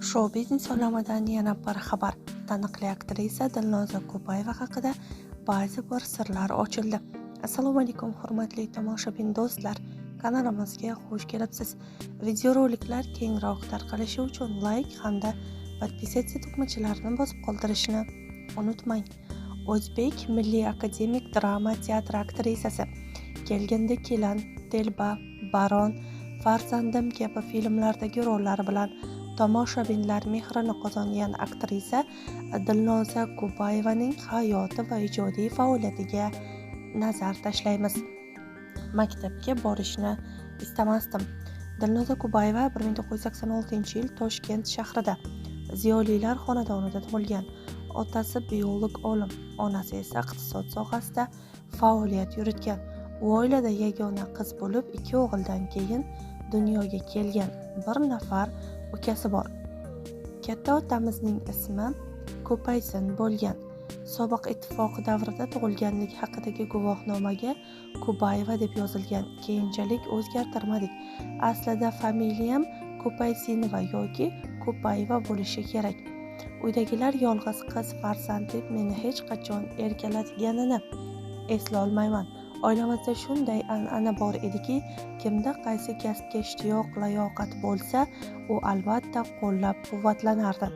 Shou-biznes olamidan yana bir xabar. Taniqli aktrisa Dilnoza Kubayeva haqida ba'zi bir sirlar ochildi. Assalomu alaykum, hurmatli tomoshabin do'stlar. Kanalimizga xush kelibsiz. Videoroliklar kengroq tarqalishi uchun like hamda podpisatsiya tugmachalarini bosib qoldirishni unutmang. O'zbek Milliy akademik drama teatri aktrisasi Kelgindi kelin, Telba, Baron, Farzandim kabi filmlardagi rollari bilan tomoshabinlar mehrini qozongan aktrisa Dilnoza Kubayevaning hayoti va ijodiy faoliyatiga nazar tashlaymiz. Maktabga borishni istamasdim. Dilnoza Kubayeva 1986-yil Toshkent shahrida ziyolilar xonadonida tug'ilgan. Otasi biolog olim, onasi esa iqtisod sohasida faoliyat yuritgan. U oilada yagona qiz bo'lib, 2 o'g'ildan keyin dunyoga kelgan. Bir nafar ukasi bor. Katta otamizning ismi Ko'paysin bo'lgan. Sobiq ittifoq davrida tug'ilganlik haqidagi guvohnomaga Kubayeva deb yozilgan. Keyinchalik o'zgartirmadik. Aslida familiyam Ko'paysinova yoki Kubayeva bo'lishi kerak. Uydagilar yolg'iz qiz farzand deb meni hech qachon erkalatganini eslolmayman. Oilamizda shunday an'ana bor ediki, kimda qaysi kasbga ishtiyoq, layoqat bo'lsa, u albatta qo'llab-quvvatlanardi.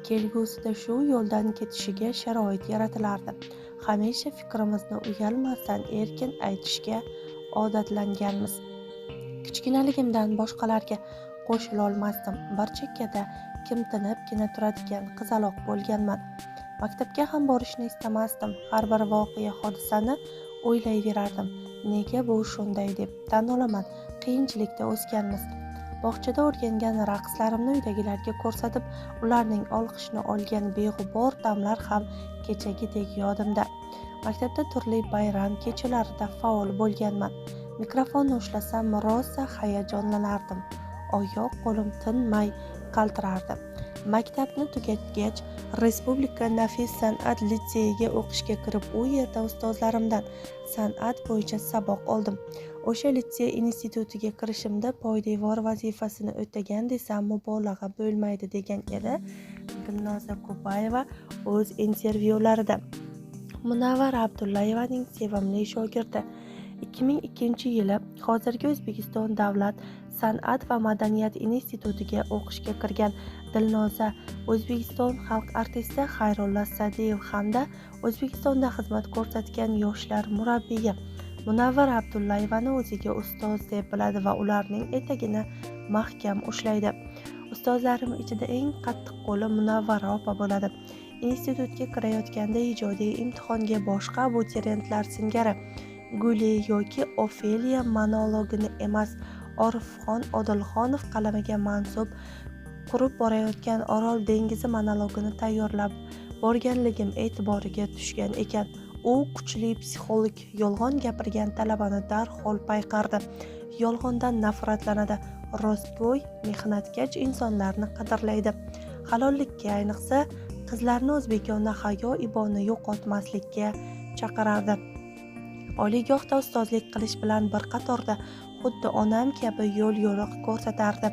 Kelgusida shu yo'ldan ketishiga sharoit yaratilardi. Hamisha fikrimizni uyalmasdan erkin aytishga odatlanganmiz. Kichkinaligimdan boshqalarga qo'shila olmasdim. Bir chekkada kimtinibgina turadigan qizaloq bo'lganman. Maktabga ham borishni istamasdim. Har bir voqea, hodisani o'ylayverardim. Nega bu shunday deb tan olaman. Qiyinchilikda o'sganmiz. Bog'chada o'rgangan raqslarimni uydagilarga ko'rsatib, ularning olqishini olgan beg'ubor damlar ham kechagidek yodimda. Maktabda turli bayram kechalarida faol bo'lganman. Mikrofonni ushlasam rosa hayajonlanardim. Oyoq qo'lim tinmay qaltirardi. Maktabni tugatgach, Respublika Nafis san'at litseyiga o'qishga kirib, u yerda ustozlarimdan san'at bo'yicha saboq oldim. O'sha litsey institutiga kirishimda poydevor vazifasini o'tagan desam mubolag'a bo'lmaydi degan edi Dilnoza Kubayeva o'z intervyularida. Munavvar Abdullayevaning sevimli shogirdi. 2002-yili hozirgi O'zbekiston Davlat san'at va madaniyat institutiga o'qishga kirgan Dilnoza O'zbekiston xalq artisti Xayrulla Sa'diyev hamda O'zbekistonda xizmat ko'rsatgan yoshlar murabbiyi Munavvar Abdullayevani o'ziga ustoz deb biladi va ularning etagini mahkam ushlaydi. Ustozlarim ichida eng qattiq qo'li Munavvar opa bo'ladi. Institutga kirayotganda ijodiy imtihonga boshqa abituriyentlar singari Guli yoki Ofeliya monologini emas, Orifxon Odilxonov qalamiga mansub qurib borayotgan Orol dengizi monologini tayyorlab borganligim e'tiboriga tushgan ekan. U kuchli psixolog, yolg'on gapirgan talabani darhol payqardi. Yolg'ondan nafratlanadi. Rostgo'y, mehnatkash insonlarni qadrlaydi. Halollikka, ayniqsa qizlarni o'zbekona hayo-iboni yo'qotmaslikka chaqirardi. Oliygohda ustozlik qilish bilan bir qatorda xuddi onam kabi yo'l-yo'riq ko'rsatardi.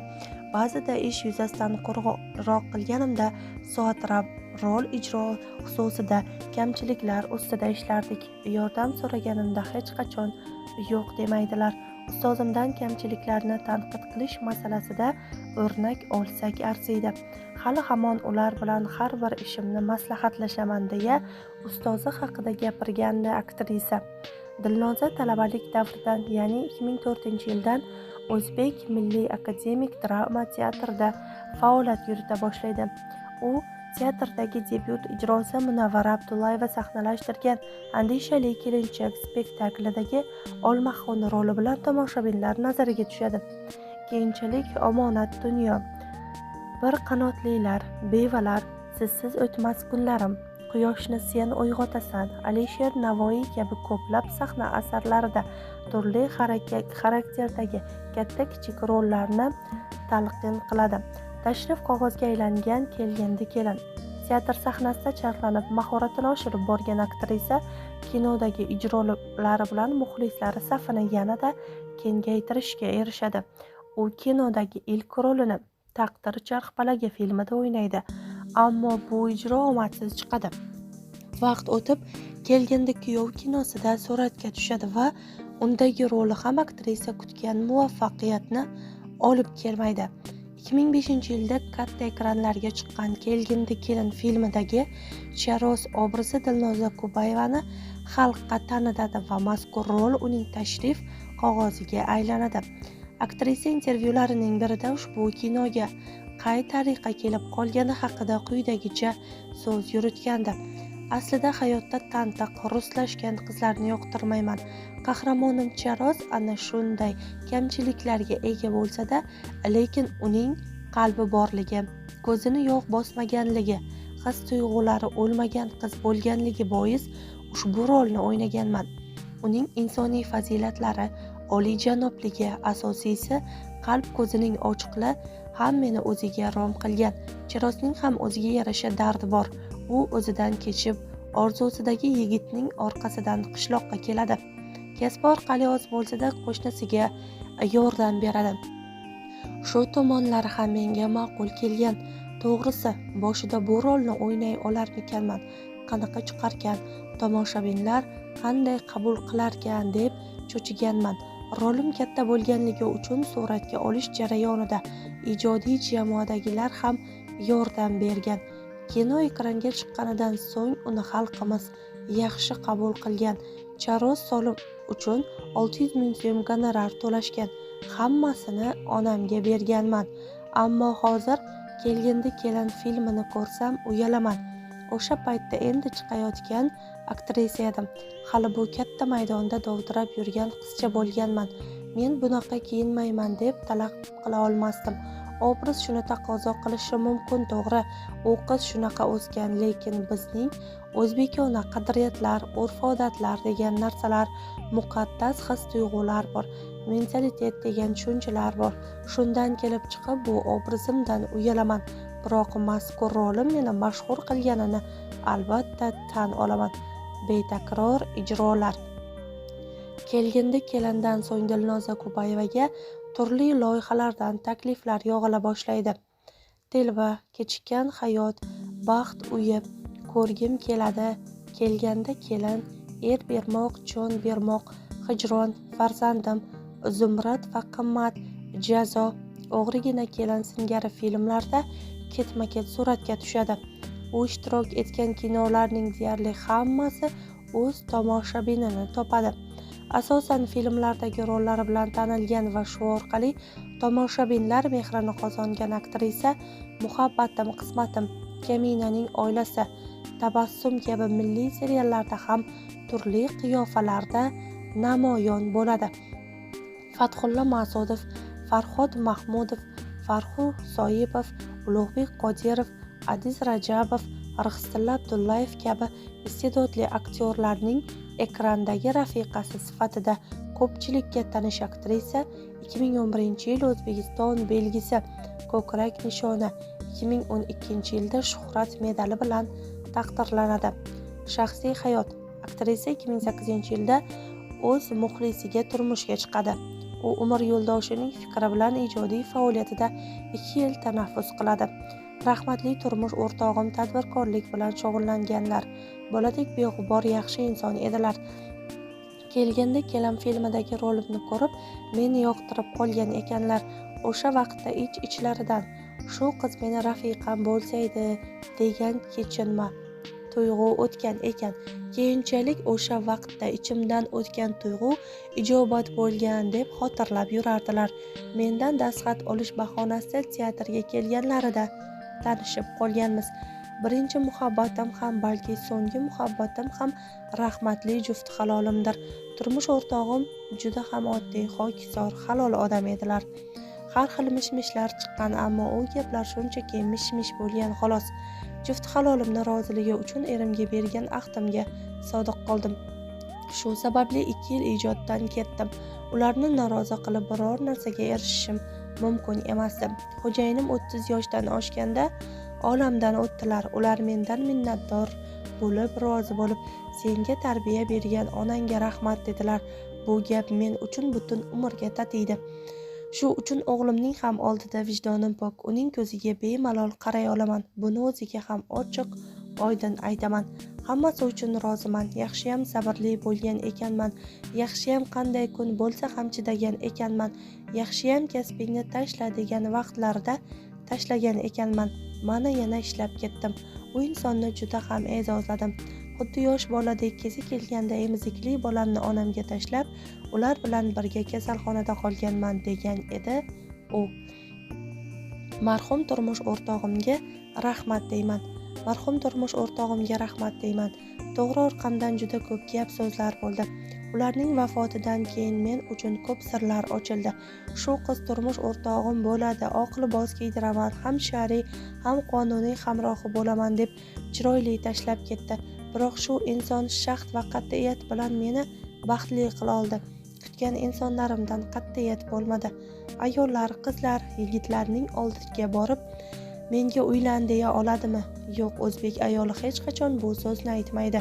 Ba'zida ish yuzasidan qo'ng'iroq qilganimda soatlab rol ijro xususida kamchiliklar ustida ishlardik. Yordam so'raganimda hech qachon yo'q demaydilar. Ustozimdan kamchiliklarni tanqid qilish masalasida o'rnak olsak arziydi. Hali hamon ular bilan har bir ishimni maslahatlashaman deya ustozi haqida gapirgandi aktrisa. Dilnoza talabalik davridan, ya'ni 2004-yildan O'zbek Milliy akademik drama teatrida faoliyat yurita boshlaydi. U teatrdagi debyut ijrosi Munavvar Abdullayeva sahnalashtirgan Andishali kelinchak spektaklidagi Olmaxon roli bilan tomoshabinlar nazariga tushadi. Keyinchalik Omonat dunyo, Bir qanotlilar, Bevalar, Sizsiz o'tmas kunlarim, Quyoshni sen uyg'otasan, Alisher Navoiy kabi ko'plab sahna asarlarida turli xarakterdagi katta-kichik rollarni talqin qiladi. Tashrif qog'ozga aylangan Kelgindi kelin. Teatr sahnasida charxlanib, mahoratini oshirib borgan aktrisa kinodagi ijrolari bilan muxlislari safini yanada kengaytirishga erishadi. U kinodagi ilk rolini Taqdir charxpalagi filmida o'ynaydi, ammo bu ijro omadsiz chiqadi. Vaqt o'tib, Kelgindi kuyov kinosida suratga tushadi va undagi roli ham aktrisa kutgan muvaffaqiyatni olib kelmaydi. 2005-yilda katta ekranlarga chiqqan Kelgindi kelin filmidagi Charoz obrazi Dilnoza Kubayevani xalqqa tanitadi va mazkur rol uning tashrif qog'oziga aylanadi. Aktrisa intervyularining birida ushbu kinoga qay tariqa kelib qolgani haqida quyidagicha so'z yuritgandi. Aslida hayotda tantiq, ruslashgan qizlarni yoqtirmayman. Qahramonim Charoz ana shunday kamchiliklarga ega bo'lsa-da, lekin uning qalbi borligi, ko'zini yog' bosmaganligi, his-tuyg'ulari o'lmagan qiz bo'lganligi bois ushbu rolni o'ynaganman. Uning insoniy fazilatlari, oliyjanobligi, asosiysi qalb ko'zining ochiqli ham meni o'ziga rom qilgan. Charozning ham o'ziga yarasha dardi bor. U o'zidan kechib, orzusidagi yigitning orqasidan qishloqqa keladi. Kasbi orqali oz bo'lsa-da qo'shnisiga yordam beradi. Shu tomonlari ham menga ma'qul kelgan. To'g'risi, boshida bu rolni o'ynay olarmikanman, qanaqa chiqarkan, tomoshabinlar qanday qabul qilarkan deb cho'chiganman. Rolim katta bo'lganligi uchun suratga olish jarayonida ijodiy jamoadagilar ham yordam bergan. Kino ekranga chiqqanidan so'ng uni xalqimiz yaxshi qabul qilgan. Charoz solim uchun 600 ming so'm gonorar to'lashgan. Hammasini onamga berganman. Ammo hozir Kelgindi kelin filmini ko'rsam uyalaman. O'sha paytda endi chiqayotgan aktrisa edim. Hali bu katta maydonda dovdirab yurgan qizcha bo'lganman. Men bunaqa kiyinmayman deb talab qila olmasdim. Obraz shuni taqozo qilishi mumkin, to'g'ri. U qiz shunaqa o'sgan, lekin bizning o'zbekona qadriyatlar, urf-odatlar degan narsalar, muqaddas his-tuyg'ular bor, mentalitet degan tushunchalar bor. Shundan kelib chiqib bu obrazimdan uyalaman. Biroq mazkur rolim meni mashhur qilganini albatta tan olaman. Betakror ijrolar. Kelgindi kelindan so'ng Dilnoza Kubayevaga turli loyihalardan takliflar yog'ila boshlaydi. Telba, kechikkan hayot, baxt uyi, ko'rgim keladi, kelganda kelin, er bermoq, jon bermoq, hijron, farzandim, zumrad va qimmat, jazo, o'g'rigina kelin singari filmlarda ketma-ket suratga tushadi. U ishtirok etgan kinolarning deyarli hammasi o'z tomoshabinini topadi. Asosan filmlardagi rollari bilan tanilgan va shu orqali tomoshabinlar mehrini qozongan aktrisa Muhabbatim, qismatim, Kaminaning oilasi, Tabassum kabi milliy seriallarda ham turli qiyofalarda namoyon bo'ladi. Fathulla Mas'udov, Farhod Mahmudov, Farxu Soipov, Ulug'bek Qodirov, Adiz Rajabov, Rixsitilla Abdullayev kabi iste'dodli aktyorlarning ekrandagi rafiqasi sifatida ko'pchilikka tanish aktrisa 2011-yil O'zbekiston belgisi, ko'krak nishoni, 2012-yilda Shuhrat medali bilan taqdirlanadi. Shaxsiy hayot. Aktrisa 2008-yilda o'z muxlisiga turmushga chiqadi. U umr yo'ldoshining fikri bilan ijodiy faoliyatida 2 yil tanaffus qiladi. Rahmatli turmush o'rtog'im tadbirkorlik bilan shug'ullanganlar. Boladek beg'ubor yaxshi inson edilar. Kelgindi kelin filmidagi rolimni ko'rib, meni yoqtirib qolgan ekanlar. O'sha vaqtda ich-ichlaridan shu qiz meni rafiqam bo'lsaydi degan kechinma tuyg'u o'tgan ekan. Keyinchalik o'sha vaqtda ichimdan o'tgan tuyg'u ijobat bo'lgan deb xotirlab yurardilar. Mendan dastxat olish bahonasida teatrga kelganlarida tanishib qolganmiz. Birinchi muhabbatim ham, balki so'nggi muhabbatim ham rahmatli juft halolimdir. Turmush o'rtog'im juda ham oddiy, hokisor, halol odam edilar. Har xil mish-mishlar chiqqan, ammo u gaplar shunchaki mish-mish bo'lgan xolos. Juft halolimni roziligi uchun erimga bergan ahdimga sodiq qoldim. Shu sababli 2 yil ijoddan ketdim. Ularni norozi qilib biror narsaga erishishim mumkin emasdi. Xo'jayinim 30 yoshdan oshganda olamdan o'tdilar. Ular mendan minnatdor bo'lib, rozi bo'lib, senga tarbiya bergan onangga rahmat dedilar. Bu gap men uchun butun umrga tatiydi. Shu uchun o'g'limning ham oldida vijdonim pok, uning ko'ziga bemalol qaray olaman. Buni o'ziga ham ochiq, oydin aytaman. Hammasi uchun roziman. Yaxshiyam sabrli bo'lgan ekanman. Yaxshiyam qanday kun bo'lsa ham chidagan ekanman. Yaxshiyam kasbingni tashla degan vaqtlarda tashlagan ekanman. Mana yana ishlab ketdim. U insonni juda ham e'zozladim. Xuddi yosh boladek kezi kelganda emizikli bolamni onamga tashlab, ular bilan birga kasalxonada qolganman degan edi u. Marhum turmush o'rtog'imga rahmat deyman. To'g'ri, orqamdan juda ko'p gap so'zlar bo'ldi. Ularning vafotidan keyin men uchun ko'p sirlar ochildi. Shu qiz turmush o'rtog'im bo'ladi, oq libos kiydiraman, ham shar'iy, ham qonuniy hamrohi bo'laman deb chiroyli tashlab ketdi. Biroq shu inson shaxt va qat'iyat bilan meni baxtli qila oldi. Kutgan insonlarimdan qat'iyat bo'lmadi. Ayollar, qizlar, yigitlarning oldiga borib menga uylan deya oladimi? Yo'q, o'zbek ayoli hech qachon bu so'zni aytmaydi.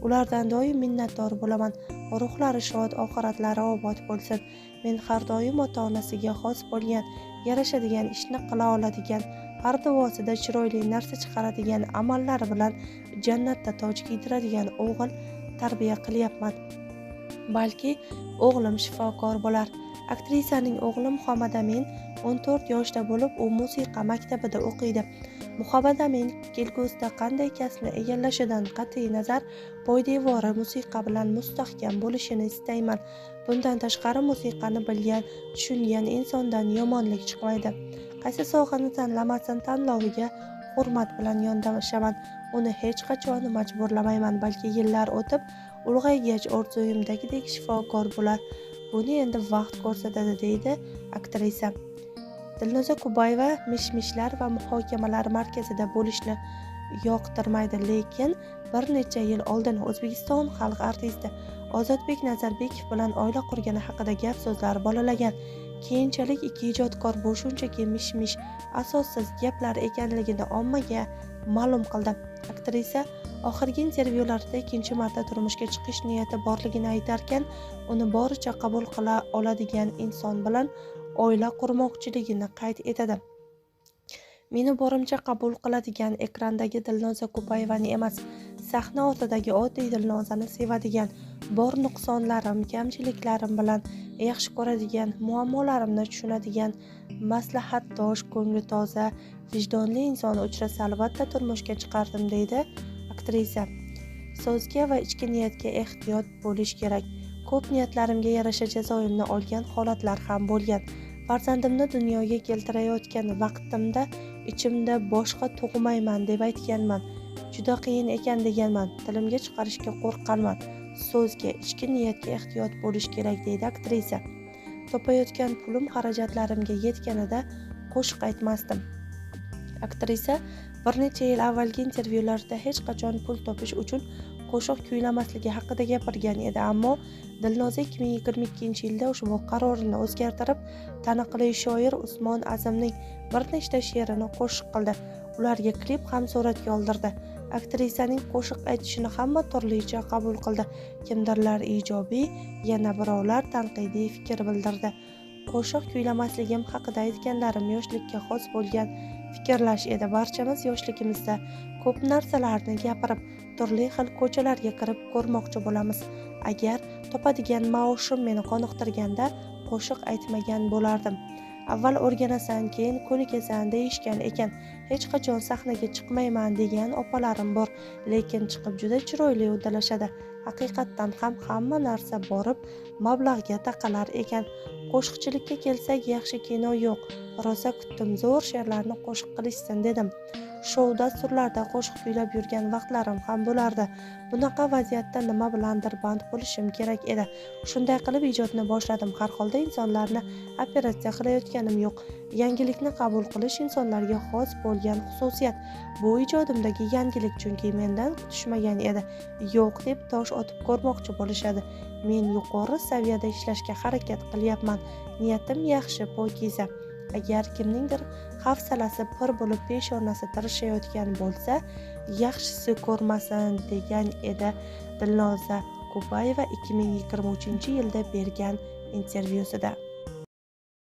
Ulardan doim minnatdor bo'laman. Ruhlari shod, oxiratlari obod bo'lsin. Men har doim ota-onasiga xos bo'lgan, yarashadigan ishni qila oladigan, har duosida chiroyli narsa chiqaradigan, amallari bilan jannatda toj kiydiradigan o'g'il tarbiya qilyapman. Balki o'g'lim shifokor bo'lar. Aktrisaning o'g'li Muhammad Amin 14 yoshda bo'lib, u musiqa maktabida o'qiydi. Muhammad Amin kelgusida qanday kasbni egallashidan qat'iy nazar, poydevori musiqa bilan mustahkam bo'lishini istayman. Bundan tashqari musiqani bilgan, tushungan insondan yomonlik chiqmaydi. Qaysi sohani tanlamasin, tanloviga hurmat bilan yondashaman. Uni hech qachon majburlamayman, balki yillar o'tib ulg'aygach orzuyimdagidek shifokor bo'lar. Buni endi vaqt ko'rsatadi, deydi aktrisa. Dilnoza Kubayeva mish-mishlar va muhokamalar markazida bo'lishni yoqtirmaydi, lekin bir necha yil oldin O'zbekiston xalq artisti Ozodbek Nazarbekov bilan oila qurgani haqida gap so'zlar bolalagan. Keyinchalik ikki ijodkor bu shunchaki mish-mish, asossiz gaplar ekanligini ommaga ma'lum qildi. Aktrisa oxirgi intervyularida ikkinchi marta turmushga chiqish niyati borligini aytarkan, uni boricha qabul qila oladigan inson bilan oila qurmoqchiligini qayd etadi. Meni borimcha qabul qiladigan, ekrandagi Dilnoza Kubayevani emas, sahna ortidagi oddiy Dilnozani sevadigan, bor nuqsonlarim, kamchiliklarim bilan yaxshi ko'radigan, muammolarimni tushunadigan, maslahatdosh, ko'ngli toza, vijdonli inson uchrasa albatta turmushga chiqardim, deydi aktrisa. So'zga va ichki niyatga ehtiyot bo'lish kerak. Ko'p niyatlarimga yarasha jazoimni olgan holatlar ham bo'lgan. Farzandimni dunyoga keltirayotgan vaqtimda ichimda boshqa tug'mayman deb aytganman. Juda qiyin ekan deganman. Tilimga chiqarishga qo'rqqanman. So'zga, ichki niyatga ehtiyot bo'lish kerak, deydi aktrisa. Topayotgan pulim xarajatlarimga yetganida qo'shiq aytmasdim. Aktrisa bir necha yil avvalgi intervyularida hech qachon pul topish uchun qo'shiq kuylamasligi haqida gapirgan edi, ammo Dilnoza 2022-yilda ushbu qarorini o'zgartirib, taniqli shoir Usmon Azimning bir nechta she'rini qo'shiq qildi. Ularga klip ham suratga oldirdi. Aktrisaning qo'shiq aytishini hamma turlicha qabul qildi. Kimdirlar ijobiy, yana birovlar tanqidiy fikr bildirdi. Qo'shiq kuylamasligim haqida aytganlarim yoshlikka xos bo'lgan fikrlash edi. Barchamiz yoshligimizda ko'p narsalarni gapirib, turli xil ko'chalarga kirib ko'rmoqchi bo'lamiz. Agar topadigan maoshim meni qoniqtirganda qo'shiq aytmagan bo'lardim. Avval o'rganasan, keyin ko'nikasan deyishgan ekan. Hech qachon sahnaga chiqmayman degan opalarim bor, lekin chiqib juda chiroyli uddalashadi. Haqiqatdan ham hamma narsa borib mablag'ga taqalar ekan. Qo'shiqchilikka kelsak, yaxshi kino yo'q. Rosa kutdim, zo'r she'rlarni qo'shiq qilishsin dedim. Shou dasturlarda qo'shiq kuylab yurgan vaqtlarim ham bo'lardi. Bunaqa vaziyatda nima bilandir band bo'lishim kerak edi. Shunday qilib ijodni boshladim. Har holda insonlarni operatsiya qilayotganim yo'q. Yangilikni qabul qilish insonlarga xos bo'lgan xususiyat. Bu ijodimdagi yangilik, chunki mendan kutishmagan edi. Yo'q deb tosh otib ko'rmoqchi bo'lishadi. Men yuqori saviyada ishlashga harakat qilyapman. Niyatim yaxshi, pokiza. Agar kimningdir hafsalasi pir bo'lib peshonasi tirishayotgan bo'lsa, yaxshisi ko'rmasin, degan edi Dilnoza Kubayeva 2023-yilda bergan intervyusida.